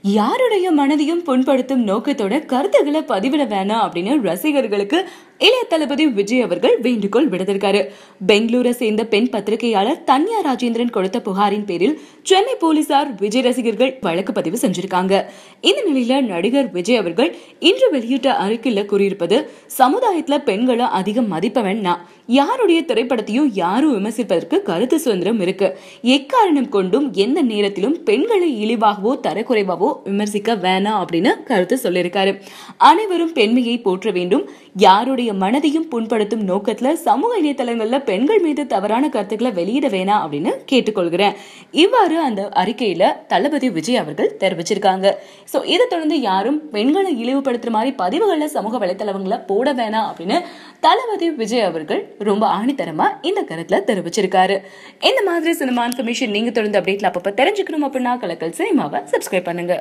யாருடைய மனதையும் புண்படுத்தும் நோக்கத்தோட கருத்துக்களை பதிவிட வேணாம் அப்படின்னு ரசிகர்களுக்கு இளைய தளபதி விஜய் அவர்கள் வேண்டுகோள் விடுத்திருக்காரு. பெங்களூரை சேர்ந்த பெண் பத்திரிகையாளர் தன்யா ராஜேந்திரன் கொடுத்த புகாரின் பேரில் சென்னை போலீசார் விஜய் ரசிகர்கள் வழக்கு பதிவு செஞ்சிருக்காங்க. இந்த நிலையில நடிகர் விஜய் அவர்கள் இன்று வெளியிட்ட அறிக்கையில கூறியிருப்பது, சமுதாயத்துல பெண்களை அதிகம் மதிப்பவன் நான். யாருடைய திரைப்படத்தையும் யாரும் விமர்சிப்பதற்கு கருத்து சுதந்திரம் இருக்கு. எக்காரணம் கொண்டும் எந்த நேரத்திலும் பெண்களை இழிவாகவோ தரக்குறைவாவோ விமர்சிக்க வேணாம் அப்படின்னு கருத்து சொல்லியிருக்காரு. அனைவரும் பெண்மையை போற்ற வேண்டும். யாருடைய மனதையும் புண்படுத்தும் நோக்கத்துல சமூக இணையதளங்கள்ல பெண்கள் மீது தவறான கருத்துக்களை வெளியிட வேணாம் அப்படின்னு கேட்டுக்கொள்கிறேன். இவ்வாறு அந்த அறிக்கையில தளபதி விஜய் அவர்கள் தெரிவிச்சிருக்காங்க. சோ இதை தொடர்ந்து யாரும் பெண்களை இழிவுபடுத்துற மாதிரி பதிவுகள்ல சமூக வலைத்தளங்களை போட வேணாம் அப்படின்னு தளபதி விஜய் அவர்கள் ரொம்ப ஆணித்தரமா இந்த கருத்துல தெரிவிச்சிருக்காரு. இந்த மாதிரி சினிமா இன்ஃபர்மேஷன் நீங்க தொடர்ந்து அப்டேட்ல அப்பப்ப தெரிஞ்சுக்கணும் அப்படின்னா கலக்கல் சினிமாவை சப்ஸ்கிரைப் பண்ணுங்க.